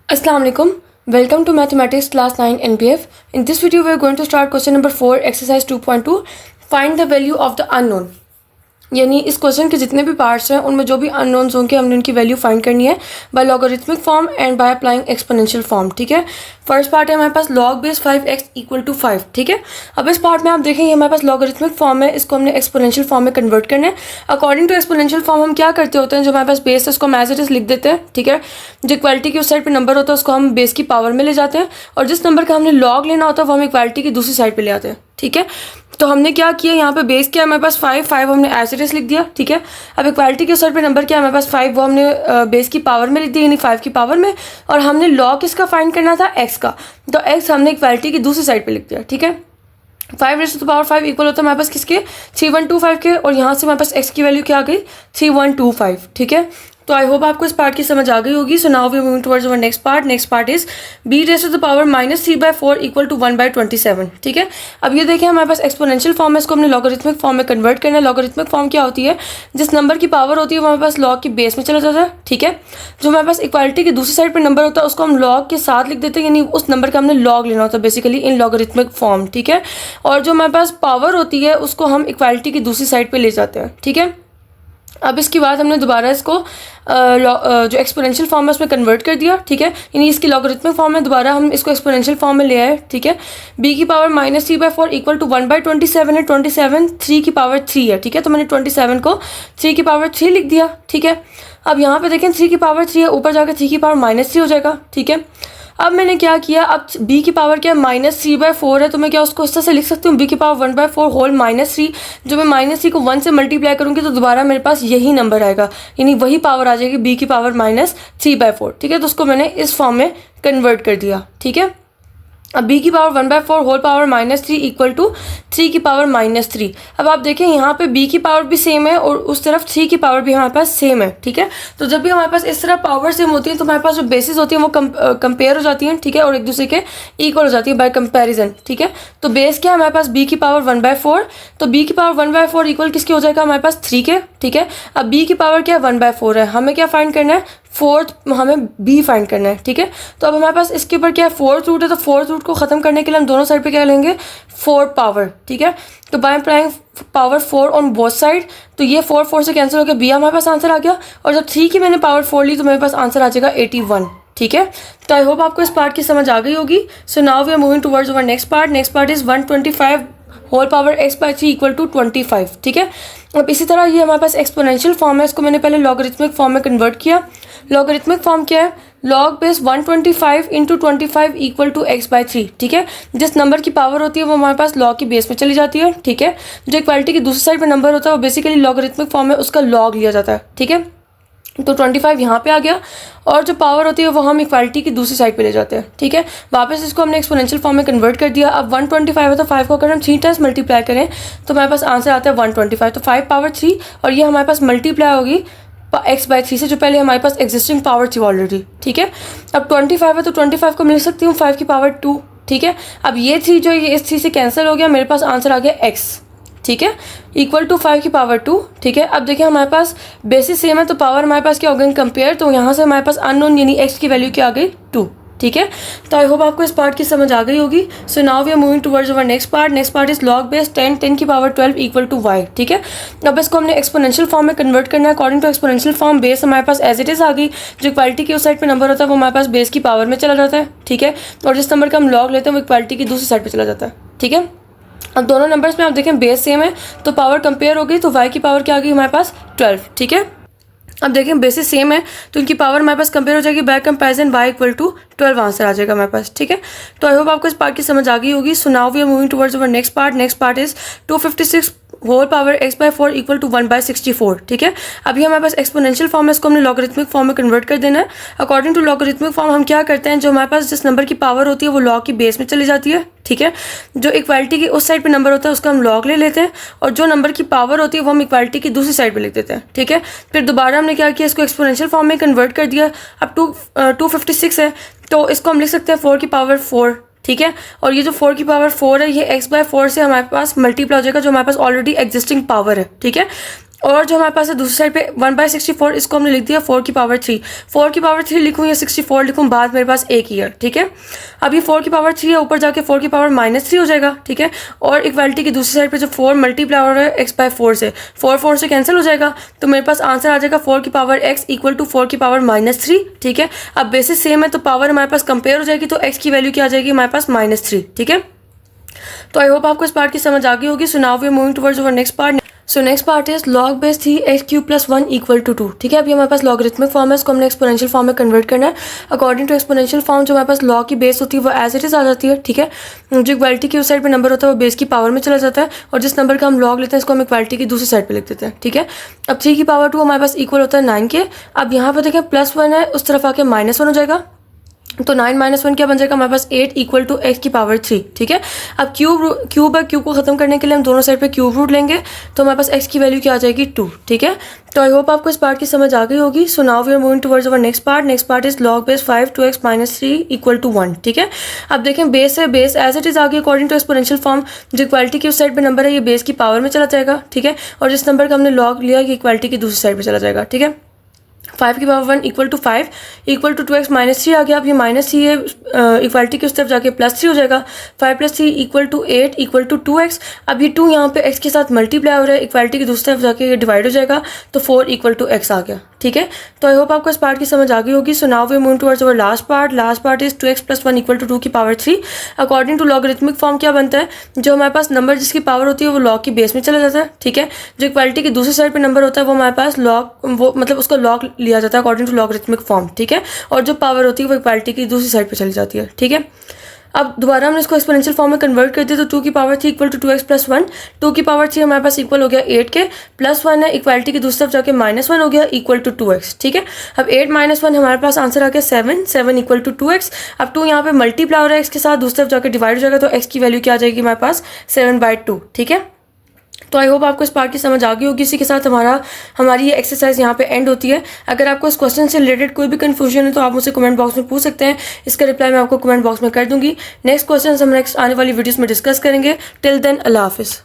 Assalamu alaikum. Welcome to Mathematics Class 9 NPF. In this video, we are going to start question number 4, exercise 2.2. Find the value of the unknown. यानी इस question के जितने भी parts हैं उनमें जो भी अननोन्स होंगे हमने उनकी वैल्यू फाइंड करनी है by logarithmic form and by applying exponential form. ठीक है, फर्स्ट पार्ट है हमारे पास log base 5x equal to 5. ठीक है, अब इस पार्ट में आप देखें ये हमारे पास लॉगरिथमिक फॉर्म है, इसको हमने एक्सपोनेंशियल फॉर्म में कन्वर्ट करना है. अकॉर्डिंग टू एक्सपोनेंशियल फॉर्म हम क्या करते होते हैं, जो हमारे पास बेस है उसको हम एज इट इज लिख देते हैं. ठीक है, जो इक्वालिटी की उस साइड पर नंबर होता है उसको हम बेस की पावर में ले जाते हैं और जिस नंबर का हमने लॉग लेना होता है वो हम इक्वालिटी की दूसरी साइड पर ले आते हैं. ठीक है, तो हमने क्या किया, यहाँ पे बेस क्या है हमारे पास 5 हमने एज इट इज लिख दिया. ठीक है, अब इक्वालिटी के साइड पे नंबर क्या है हमारे पास 5, वो हमने बेस की पावर में लिख दिया यानी 5 की पावर में, और हमने लॉग किसका फाइंड करना था, x का. तो x हमने इक्वालिटी की दूसरी साइड पे लिख दिया. ठीक है, 5 इक्वल होता है हमारे पास किसके, 3125 के, और यहाँ से हमारे पास x की वैल्यू क्या आ गई 3125. ठीक है, तो आई होप आपको इस पार्ट की समझ आ गई होगी. So now we moving towards our next part is b raise to the power -3/4 equal to 1/27. ठीक है, अब ये देखें हमारे पास एक्सपोनेंशियल फॉर्म है, इसको हमने लॉगरिथमिक फॉर्म में कन्वर्ट करना है. लॉगरिथमिक फॉर्म क्या होती है, जिस नंबर की पावर होती है वो हमारे पास लॉग की बेस में चला जाता है. ठीक है, जो हमारे पास इक्वालिटी की दूसरी साइड पर नंबर होता है उसको हम लॉग के साथ लिख देते हैं, यानी उस नंबर का हमने लॉग लेना होता है बेसिकली इन लॉगरिथमिक फॉर्म. ठीक है, और जो हमारे पास पावर होती है उसको हम इक्वालिटी की दूसरी साइड पर ले जाते हैं. ठीक है, अब इसके बाद हमने दोबारा इसको जो एक्सपोनेंशियल फॉर्म है उसमें कन्वर्ट कर दिया. ठीक है, यानी इसकी लॉगरिथमिक फॉर्म में दोबारा हम इसको एक्सपोनेंशियल फॉर्म में ले आए. ठीक है, b की पावर -3/4 इक्वल टू 1/27 है. 27 3 की पावर 3 है. ठीक है, तो मैंने 27 को 3 की पावर 3 लिख दिया. ठीक है, अब यहाँ पे देखें 3 की पावर 3 है, ऊपर जाकर 3 की पावर -3 हो जाएगा. ठीक है, अब मैंने क्या किया, अब b की पावर क्या है -3/4 है, तो मैं क्या उसको इस तरह से लिख सकती हूँ b की पावर 1/4 होल -3. जो मैं -3 को 1 से मल्टीप्लाई करूँगी तो दोबारा मेरे पास यही नंबर आएगा, यानी वही पावर आ जाएगी b की पावर -3/4. ठीक है, तो उसको मैंने इस फॉर्म में कन्वर्ट कर दिया. ठीक है, अब b की power 1/4 whole power -3 equal to 3 की पावर -3. अब आप देखें यहाँ पे b की पावर भी सेम है और उस तरफ 3 की पावर भी हमारे पास सेम है. ठीक है, तो जब भी हमारे पास इस तरह पावर सेम होती है तो हमारे पास जो बेसिस होती है वो कंपेयर हो जाती हैं. ठीक है, और एक दूसरे के इक्वल हो जाती है बाय कंपैरिजन. ठीक है, तो बेस क्या है हमारे पास b की पावर 1/4, तो b की पावर 1/4 इक्वल किसके हो जाएगा हमारे पास 3 के. ठीक है, अब b की पावर क्या है 1/4 है, हमें क्या फाइंड करना है, फोर्थ हमें b फाइंड करना है. ठीक है, तो अब हमारे पास इसके ऊपर क्या है फोर्थ रूट है, तो फोर्थ रूट को खत्म करने के लिए हम दोनों साइड पे क्या लेंगे 4 पावर. ठीक है, तो by applying power 4 on both side, तो ये 4 से कैंसिल हो गया, b हमारे पास आंसर आ गया, और जब 3 की मैंने पावर 4 ली तो मेरे पास आंसर आ जाएगा 81. ठीक है, तो आई होप आपको इस पार्ट की समझ आ गई होगी. So now we are moving towards our next part is 125 whole power x/3 equal to 25. ठीक है, अब इसी तरह ये हमारे पास एक्सपोनेंशियल फॉर्म है, इसको मैंने पहले लॉगरिथमिक फॉर्म में कन्वर्ट किया. लॉगरिथमिक फॉर्म क्या है, log base 125 into 25 equal to x/3. ठीक है, जिस नंबर की पावर होती है वो हमारे पास लॉग की बेस में चली जाती है. ठीक है, जो इक्वालिटी की दूसरी साइड पर नंबर होता है वो बेसिकली लॉगरिथमिक फॉर्म में उसका लॉग लिया जाता है. ठीक है, तो 25 यहाँ पे आ गया और जो पावर होती है वो हम इक्वालिटी की दूसरी साइड पे ले जाते हैं. ठीक है, वापस इसको हमने एक्सपोनेंशियल फॉर्म में कन्वर्ट कर दिया. अब 125 है तो 5 को अगर हम 3 टाइम्स मल्टीप्लाई करें तो हमारे पास आंसर आता है 125. तो 5 पावर 3 और ये हमारे पास मल्टीप्लाई होगी x/3 से, जो पहले हमारे पास एग्जिस्टिंग पावर थी ऑलरेडी. ठीक है, अब 25 है तो 25 को मैं लिख सकती हूँ 5 की पावर 2. ठीक है, अब ये 3 जो ये इस 3 से कैंसिल हो गया, मेरे पास आंसर आ गया x. ठीक है, इक्वल टू 5 की पावर 2. ठीक है, अब देखिए हमारे पास बेसिस सेम है तो पावर हमारे पास क्या हो गई कंपेयर, तो यहाँ से हमारे पास अननोन यानी x की वैल्यू क्या आ गई 2. ठीक है, तो आई होप आपको इस पार्ट की समझ आ गई होगी. So now we are moving towards our next part is log base 10 की पावर 12 इक्वल टू y. ठीक है, अब इसको हमने एक्सपोनेंशियल फॉर्म में कन्वर्ट करना है. According to exponential form base हमारे पास एज इट इज आ गई, जो इक्वालिटी की उस साइड पे नंबर होता है वो हमारे पास बेस की पावर में चला जाता है. ठीक है, और जिस नंबर का हम लॉग लेते हैं वो इक्वालिटी की दूसरी साइड पर चला जाता है. ठीक है, अब दोनों नंबर्स में आप देखें बेस सेम है तो पावर कंपेयर हो गई, तो y की पावर क्या आ गई हमारे पास 12. ठीक है, अब देखें बेसिस सेम है तो इनकी पावर हमारे पास कंपेयर हो जाएगी, by comparison y equal to 12 answer आ जाएगा हमारे पास. ठीक है, तो आई होप आपको इस पार्ट की समझ आ गई होगी. So now we are moving towards our next part is 256 whole power x/4 equal to 1/64. ठीक है, अभी हमारे पास एक्सपोनेंशियल फॉर्म है, इसको हमने लॉगरिथमिक फॉर्म में कन्वर्ट कर देना है. अकॉर्डिंग टू लॉगरिथमिक फॉर्म हम क्या करते हैं, जो हमारे पास जिस नंबर की पावर होती है वो लॉग की बेस में चली जाती है. ठीक है, जो इक्वालिटी की उस साइड पे नंबर होता है उसका हम लॉग ले लेते हैं और जो नंबर की पावर होती है वो हम इक्वालिटी की दूसरी साइड पे लिख देते हैं. ठीक है, फिर दोबारा हमने क्या किया, इसको एक्सपोनेंशियल फॉर्म में कन्वर्ट कर दिया. अब 256 है तो इसको हम लिख सकते हैं 4 की पावर 4. ठीक है, और ये जो 4 की पावर 4 है ये x/4 से हमारे पास मल्टीप्लाई हो जाएगा, जो हमारे पास ऑलरेडी एग्जिस्टिंग पावर है. ठीक है, और जो हमारे पास है दूसरी साइड पे 1/64 इसको हमने लिख दिया 4 की पावर 3। 4 की पावर 3 लिखूँ या 64 लिखूँ, बात मेरे पास एक ही है, ठीक है। अब ये 4 की पावर 3 है, ऊपर जाके 4 की पावर -3 हो जाएगा, ठीक है। और इक्वालिटी की दूसरी साइड पे जो 4 मल्टीप्लाई हो रहा है x/4 से, 4 से कैंसिल हो जाएगा, तो मेरे पास आंसर आ जाएगा 4 की पावर x इक्वल टू 4 की पावर -3, ठीक है। अब बेसिस सेम है तो पावर हमारे पास कंपेयर हो जाएगी, तो x की वैल्यू क्या आ जाएगी हमारे पास -3, ठीक है। तो आई होप आपको इस पार्ट की समझ आ गई होगी। So now we are moving towards our next part. So next part is log base 3x³ + 1 equal to 2, ठीक है। अभी हमारे पास लॉगरिथमिक फॉर्म है, इसको हमने एक्सपोनेंशियल फॉर्म में कन्वर्ट करना है। अकॉर्डिंग टू एक्सपोनेंशियल फॉर्म जो हमारे पास लॉग की बेस होती है वो एज इट इज आ जाती है, ठीक है। जो इक्वालिटी की उस साइड पे नंबर होता है वो बेस की पावर में चला जाता है, और जिस नंबर का हम लॉग लेते हैं इसको हम इक्वालिटी की दूसरी साइड पे लिख देते हैं, ठीक है। अब 3 की पावर 2 हमारे पास इक्वल होता है 9 के। अब यहाँ पे देखें +1 है, उस तरफ आके -1 हो जाएगा, तो 9 - 1 क्या बन जाएगा हमारे पास 8 इक्वल टू x की पावर 3, ठीक है। अब क्यूब है, क्यूब को खत्म करने के लिए हम दोनों साइड पे क्यूब रूट लेंगे, तो हमारे पास x की वैल्यू क्या आ जाएगी 2, ठीक है। तो आई होप आपको इस पार्ट की समझ आ गई होगी। So now we are moving towards our next part. Next part is log base 5 2x - 3 equal to 1, ठीक है। अब देखें बेस है, बेस एज इट इज आ गई अकॉर्डिंग टू एक्सपोनेंशियल फॉर्म। जो इक्वालिटी की उस साइड पे नंबर है ये बेस की पावर में चला जाएगा, ठीक है। और जिस नंबर का हमने लॉग लिया ये इक्वालिटी की दूसरी साइड पे चला जाएगा, ठीक है। 5 की power 1 equal to 5 equal to 2x - 3 आ गया। अब ये -3 है, इक्वालिटी की उस तरफ जाके +3 हो जाएगा। 5 + 3 equal to 8 equal to 2x। अब ये 2 यहाँ पे x के साथ मल्टीप्लाई हो रहा है, इक्वालिटी की दूसरी तरफ जाके ये डिवाइड हो जाएगा, तो 4 इक्वल टू x आ गया, ठीक है। तो आई होप आपको इस पार्ट की समझ आ गई होगी। So now we move towards our last part. Last part is 2x + 1 equal to 2 की power 3। According to logarithmic form क्या बनता है, जो हमारे पास नंबर जिसकी पावर होती है वो लॉग की बेस में चला जाता है, ठीक है। जो इक्वालिटी की दूसरी साइड पे नंबर होता है वो हमारे पास लॉग, वो मतलब उसका लॉग लिया जाता है अकॉर्डिंग टू लॉगरिथमिक फॉर्म, ठीक है। और जो पावर होती है वो इक्वालिटी की दूसरी साइड पे चली जाती है, ठीक है। अब दोबारा हमने इसको एक्सपोनेंशियल फॉर्म में कन्वर्ट कर दिया, तो 2 की पावर 3 इक्वल टू 2x + 1। 2 की पावर 3 हमारे पास इक्वल हो गया 8 के, +1 है, इक्वालिटी की दूसरी तरफ जाके -1 हो गया इक्वल टू 2x, ठीक है। अब 8 - 1 हमारे पास आंसर आ गया 7 इक्वल टू 2x। अब 2 यहाँ पे मल्टीप्लाई हो रहा है x के साथ, दूसरी तरफ जाकर डिवाइड हो जाएगा, तो x की वैल्यू क्या आ जाएगी हमारे पास 7/2, ठीक है। तो आई होप आपको इस पार्ट की समझ आ गई होगी। इसी के साथ हमारी ये एक्सरसाइज यहाँ पे एंड होती है। अगर आपको इस क्वेश्चन से रिलेटेड कोई भी कंफ्यूजन है तो आप मुझसे कमेंट बॉक्स में पूछ सकते हैं, इसका रिप्लाई मैं आपको कमेंट बॉक्स में कर दूंगी। नेक्स्ट क्वेश्चन हम नेक्स्ट आने वाली वीडियोस में डिस्कस करेंगे। टिल देन अल्लाह हाफिज़।